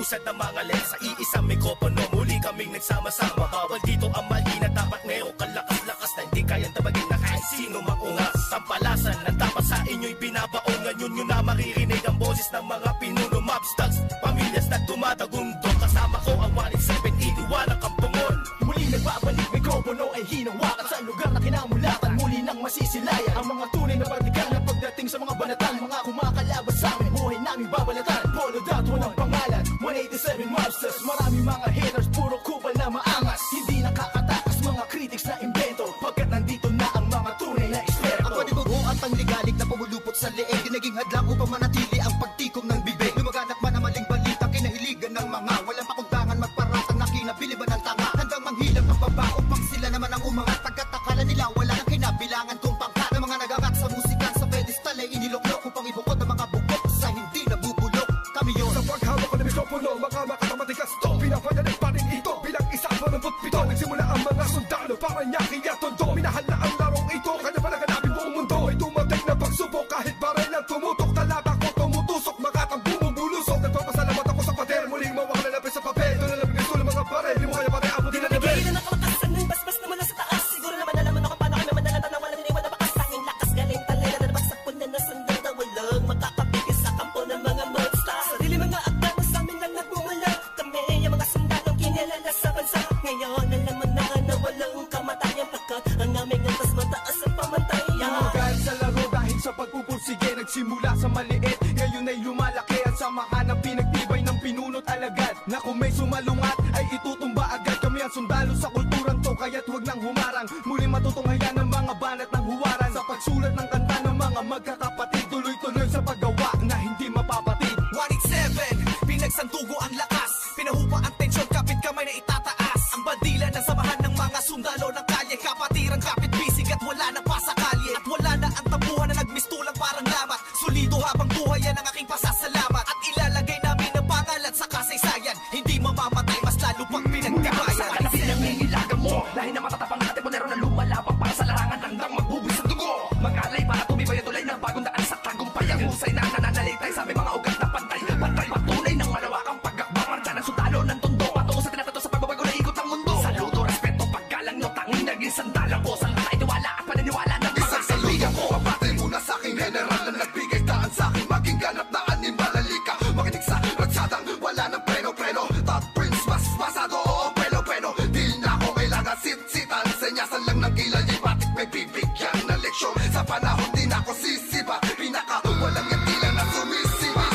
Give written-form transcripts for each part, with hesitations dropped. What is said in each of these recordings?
Usad na mga len sa iisang mikropono. Muli kaming nagsama-sama. Bawal dito ang mali na dapat mayroong kalakas-lakas na hindi kayang tabagin na kahit sino maungas. Tampalasan na dapat sa inyo'y binabaon. Ngayon nyo na maririnig ang boses ng mga pinuno. Mobsters, pamilyas na tumatagundong. Kasama ko ang 187, iniwalang kampungon. Muli nagbabalik, mikropono ay hinawakan sa lugar na kinamulatan. Muli nang masisilayan ang mga tunay na partikan na pagdating sa mga banatan. Mga kumakalabas sa amin, buhay namin babalatan. Polo dot, walang pangalan, 187 Mobsters. Marami mga haters, puro kupal na maangas. Hindi nakakatakas mga critics na invento, pagkat nandito na ang mga tunay na eksperto. Ang panibugo at ang ligalik na pumulupot sa leeg, di naging hadlang upang manatili ang pagtikom ng bibig. Lumaganap man ang maling balita, kinahiligan ng mga walang pakundangan, magparatang na kinabiliban ng tanga. Handang manghilang ang baba upang sila naman ang umangat. Pagkatakala nila wala nang kinabilangan kung pangkat. Ang mga nagagat sa musikan sa pedestal ay iniloklok upang ibukod ang mga bugok sa hindi nabubulok. Kami yun. Sa paghawak ko ng mikropono, mga makatamatigas to. Pinapanyanig pa rin ito bilang isa pa ng putpito. Nagsimula ang mga sundalo para niya kaya tondo. Minahal na ang larong ito, kanya pa naganapin buong mundo. Ay dumating na pagsubok kahit baril ang tumutok. Talaba ko tumutusok, makatang bumubulusok. Nagpapasalamat ako sa pader, muling mawak na lapis sa papel. Doon na lang gusto ng mga baril, di mo kaya pare abutin na level. Nagigilan ang kamatasan ng basbas naman sa taas. Siguro naman nalaman ako paano kami manalatan na walang iniwan na bakas. Tanging lakas galing talera na nabagsakpon na nasundal na walang makakapigil sa kampo ng mga monsters. Sarili mga akda na sa amin lang nagmumula. Kami ang mga sundalong kinilala sa bansa. Ngayon nalaman na walang kamatayan, pagkat ang aming antas mataas ang pamantayan. Dahil sa laro, dahil sa pagpupursige, nagsimula sa maliit, ngayon ay lumalaki. Ang samahan ng pinagtibay ng pinunot alagad, na kung may sumalungat ay itutumba agad. Kami ang sundalo sa kulturang to, kaya't huwag nang humarang. Muli matutunghayan ng mga banat ng huwaran. Sa pagsulat ng kanta ng mga magkakapatid, tuloy-tuloy sa paggawa na hindi mapapatid. 187, pinagsandugo ang lakas. Pinahupa ang tensyon, kapit kamay na itataas. Ang bandila ng samahan ng mga sundalo ng kalye. Kapatirang kapit bisig at wala na pa sa kalye. At wala na ang tabuhan na nagmistulang parang lamat. Solido habang buhay yan ang aking pasasalamat. At ilalagay namin ang pangalan sa kasaysayan. Hindi mamamatay, mas lalo pang pinagkabayan. Sa pinangingilagan mo, lahi na matatapang natin mo na lumalabang para sa larangan hanggang magbubuis ang dugo. Mag-alay para tumibay ang tulay ng bagong daan sa tagumpay. Ang husay na nananalitay sa aming mga ugat na pantay. Pantay patunay ng malawakang pagkakbang. Marcha ng sundalo ng tondo, patungo sa tinatato sa pagbabago na ikot ang mundo. Saludo, respeto, paggalang no, tanging naging sandalang ko. Sa nakatiwala at paniniwala ng mga kaibigan ko. Mabati muna sa aking general na nagbigay daan sa aking maging ganap na animal. Halika, makinig sa ratsadang wala ng preno-preno. Top Prince, mas masado, oo, pelo-pelo. Di na ako kailangan sit-sitan. Senyasan lang ng kilay, batik may bibigyan na leksyon. Sa panahon di na ako sisipa, pinaka walang yung tila na sumisipa.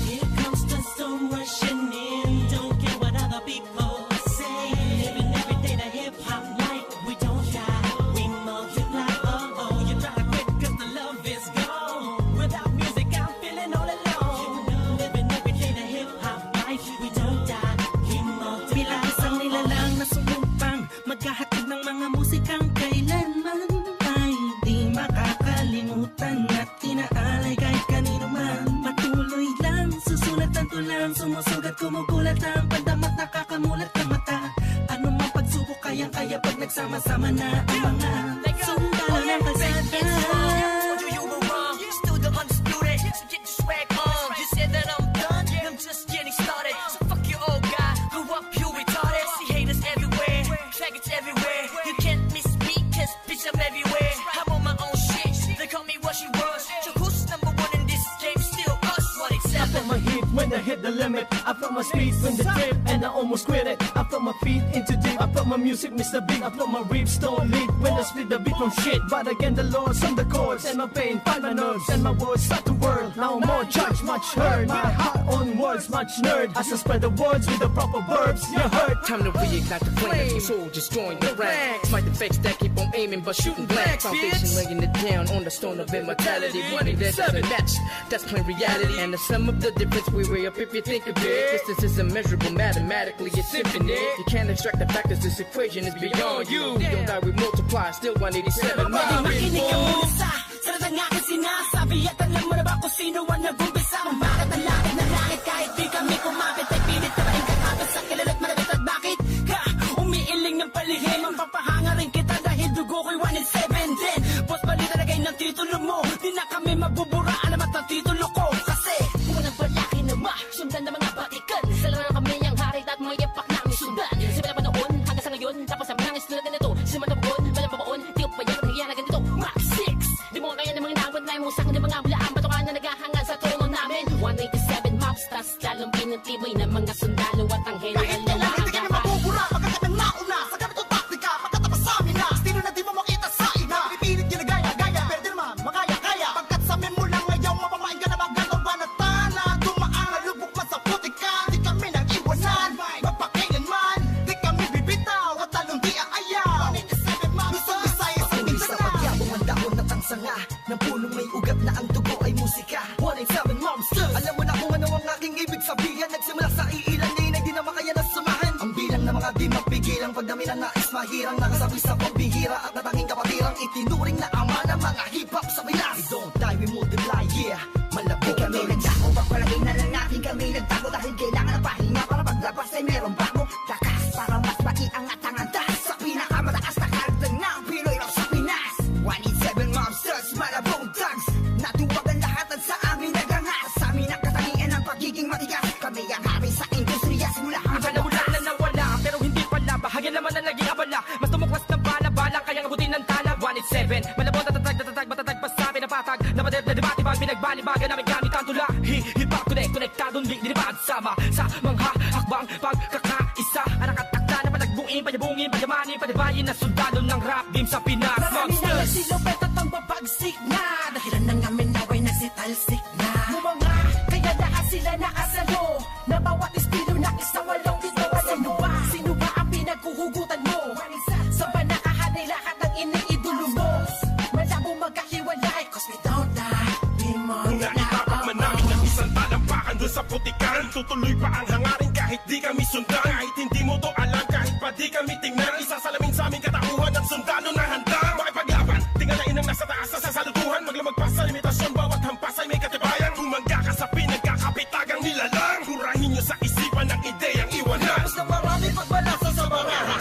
Here comes the storm rushing in. Don't care what other people say. Living every day the hip hop life. We don't die, we multiply. Oh oh, you try to quit 'cause the love is gone. Without music, I'm feeling all alone. Living every day the hip hop life. We don't die, we multiply. Bilang isang nilalang na sumumpang maghahatid ng mga musikang kailanman ay di makakalimutan at tinaalay kahit kanino man. Patuloy lang, susulat ang tulang, sumusugat, kumugulat ang pandamat, nakakamulat ang mata. Ano man pagsubok, kayang-kaya pag nagsama-sama na ang mga sundalo ng kalsada. You were wrong, still the undisputed. So get your swag on. You said that I'm done, I'm just getting started. So fuck your old guy, grew up you retarded. See haters everywhere, faggots everywhere. You can't miss me, 'cause bitch I'm everywhere. I'm on my own shit, they call me what she was. So who's number one in this game? Still us, what I except felt my heat when I hit the limit. I felt my speed when the trip and I almost quit it. I felt my feet into deep. I felt my music Mr. Big. I felt my ribs don't leak when I split the beat from shit. But again the Lord's on the chords and my pain find my nerves and my words start to whirl. Now more judge, much heard. My heart on words, much nerd. As I spread the words with the proper verbs, you heard. Time to reignite the flames. Soldiers join the ranks. Fight the fakes that keep on aiming but shooting blanks. Foundation laying it down on the stone of immortality. One that doesn't match, that's plain reality. And the sum of the difference we weigh up if you think of it. Distance is immeasurable, mathematically it's infinite. You can't extract the factors, this equation is beyond you. We don't die, we multiply, still 187 million. Makinig ka muna sa ng aking sinasabi. At alam mo na ba kung sino ang nag-umpisa? Kung bakit ang langit ng langit kahit di kami kumapit ay pilit na ba yung kakapit sa kilala't malapit at bakit ka umiiling ng palihim? Ang papahanga rin kita dahil dugo ko'y 187 din. Boss balita lagay ng titulo mo, di na kami mabubura alamat ng titulo ko. Kasi kung walang palaki na ma, sundan ng mga batikan sa tas lalong pinatibay ng mga sundalo at ang Kahit general na kailan hindi kami maagapan. mabubura Pagkat ang nauna sa ganitong taktika Magkatapas sa amin na Estilo na di mo makita sa ina Pinipilit ginagaya-gaya Pero di naman makaya-kaya Pagkat sa amin mo lang ngayon Mapamain ka na magano'n ba na tana Dumaan na lubok man sa putika Di kami nang iwanan Magpakailanman Di kami bibitaw At lalong di aayaw Luzon, Visayas at Patuloy sa Mindanao pagyabong ang dahon na tangsanga Ng punong may ugat na ang dugo ay musika 187 Monsters. Alam mo na kung ano ang aking ibig sabihin Nagsimula sa iilanin ay di na makaya na samahan Ang bilang ng mga di mapigilang Pagdami na nais mahirang Nakasabi sa pambihira At natanging kapatirang Itinuring na ama ng mga hip-hop sa Pinas We don't die, we multiply, yeah Malabog Kami nagdako, pagpalagay na lang natin kami nagtago Dahil kailangan ng pahinga para paglabas ay merong bago Lakas para mas maiangat ang antas Sa pinakamataas na karagdag ng Pinoy rap sa Pinas 187 Monsters, Malabong Thugs Natuwag ang lahat at sa amin nagangas Sa amin ang katangian ng pagiging matigas Kami ang hari sa industriya simula hanggang Wala na nawala, pero hindi pala bahagi naman na naging abala. Mas tumuklas ng bala-balang kayang abutin ng tala. 187, malabon, tatatag, matatag pa sa pinapatag. Napadep na debate-bag, pinagbalibagan namin gamit ang tula. Hip-hop, konektadong lingdilipad sama sa mga hakbang pagkakaisa. Ang nakatakda na panagbuin, panyabungin, panyamanin, panibayin na sundalo ng rap game sa Pinas. Marami na nagsilupet at ang babagsik na Dahilan ng amin naway nagsitalsik na Mga kaya lahat sila nakasalo Na bawat estilo na isang walong dito Sino ba ang pinaghuhugutan mo? Sa banakahan ay lahat ng iniidolo mo Malabo magkahiwalay Cause we don't die We Naitapak man namin ng isang talampakan doon sa putikan Tutuloy pa ang hangarin kahit di kami sundan Kahit hindi mo to alam, kahit pa di kami tingnan Isasalamin sa aming katauhan ng sundalo na handang Makipaglaban, tingalain ang nasa taas sa salutuhan Maglamag pa sa limitasyon, bawat hampas ay may katibayan Bumangga ka sa pinagkakapitagang nilalang Kurahin nyo sa isipan ng ideyang iwanan Tapos na marami pagbalasa sa baraha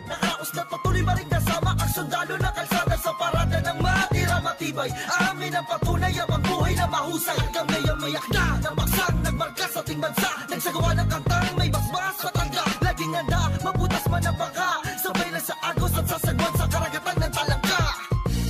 Nakaos na patuloy maring kasama Ang sundalo na kalsada sa parada ng matira matibay Amin ang patunay ang buhay na mahusay Kami ang mayak na nabaksang nagmarka sa ating bansa Nagsagawa ng kantang may basbas matanda Laging handa, mabutas man ang baka Sabay lang sa agos at sasagwan sa karagatan ng talangka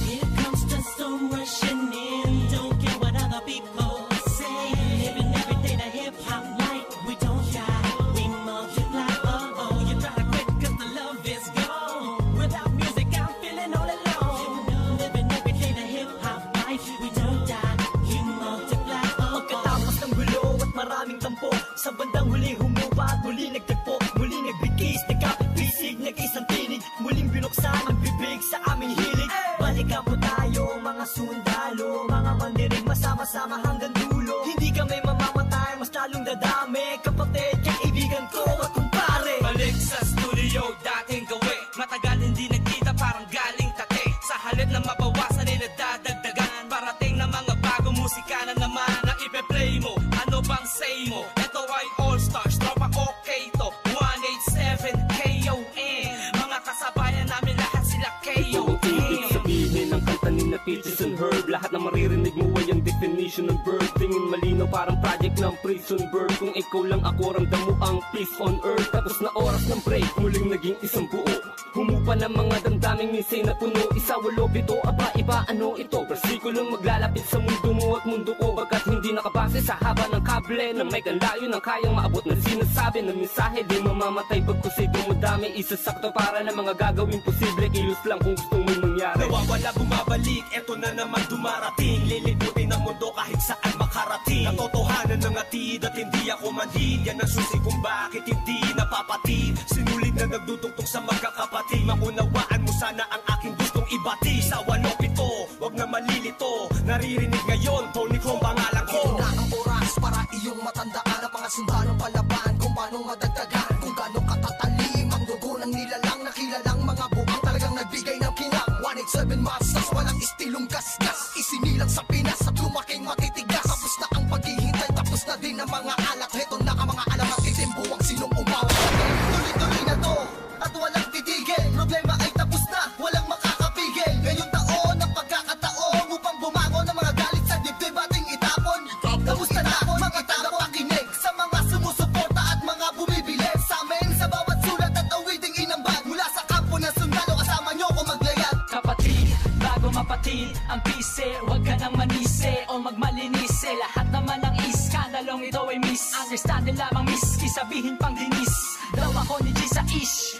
Here comes the storm rushing in. Don't care what other people say. Living every day the hip hop life. We don't shy, we multiply. Oh, you try to quit 'cause the love is gone. Without music, I'm feeling all alone. Living every day the hip hop life. We don't die, we multiply. Pagkatapos ng gulo at maraming tampo Sa bandang huli humupa at muli nagtagpo Muli nagbigis, nagkapit-bisig, nag-isang tinig Muling binuksan ang bibig sa aming hilig Balikan po tayo mga sundalo Mga mandirig masama-sama hanggang dulo Hindi kami mamamatay, mas lalong dadami Kapatid, kaibigan ko at kumpare Balik sa studio, dating gawi Matagal hindi nagkita, parang galing tate Sa halip na mabawasan ay nadadagdagan Parating na mga bagong musika na naman Na ipe-play mo, ano bang say mo? Ito ay All Stars, tropa okay to 187 KON Mga kasabayan namin lahat sila KON Ibig sabihin ng kanta ni na Peaches and Herb Lahat na maririnig mo ay ang definition ng bird Tingin malinaw parang project ng prison bird Kung ikaw lang ako, ramdam mo ang peace on earth Tapos na oras ng break, muling naging isang buo Humupa ng mga damdaming minsay na puno Isa, walo, pito, aba, iba, ano ito? Versikulong maglalapit sa mundo mo at mundo ko Bagkat hindi nakabase sa haba ng kable Na may kanlayo ng kayang maabot na sinasabi Na mensahe di mamamatay pagkusay dumadami Isasakto para na mga gagawin posible Kilos lang kung gusto mong mangyari Nawawala bumabalik, eto na naman dumarating Lilibutin ang mundo kahit saan makarating Natotohanan ng atid at hindi ako manhid Yan ang susi kung bakit hindi napapatid Sinulid na nagdudugtong sa magkakapatid Maunawaan mo sana ang aking gustong ibati Sa 107, wag na malilito Naririnig ngayon, Tony Chrome pangalan ko Ito na ang oras para iyong matandaan Ang mga sundalong palaban kung paano madagdagan Kung gaano katatalim ang dugo ng nilalang Nakilalang mga buang talagang nagbigay ng kinang 187 Monsters, walang istilong gasgas Isinilang sa Pinas at lumaking matitigas Tapos na ang paghihintay, tapos na din ang mga alak Heto na ang mga alamat, itimbuwang sinong umawa Tuloy-tuloy na to at walang titigil Problema ay tapos na, walang makakapigil Ngayong taon ang pagkakataon Upang bumangon ng mga galit sa dibdib ating itapon Kamusta na mga tagapakinig Sa mga sumusuporta at mga bumibili Sa amin sa bawat sulat at awiting inambag Mula sa kampo ng sundalo kasama nyo ko maglayag Kapatid, bago mapatid ang pise Huwag ka nang manise o magmalinise Lahat naman ng iskandalong kantang ito ay miss. Understanding lamang miss, isabihin pang dinis. Daw ako ni G sa ish.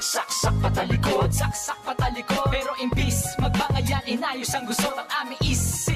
Saksak patalikod, saksak patalikod. Pero imbis magbangayan, inayos ang gusto at aming is.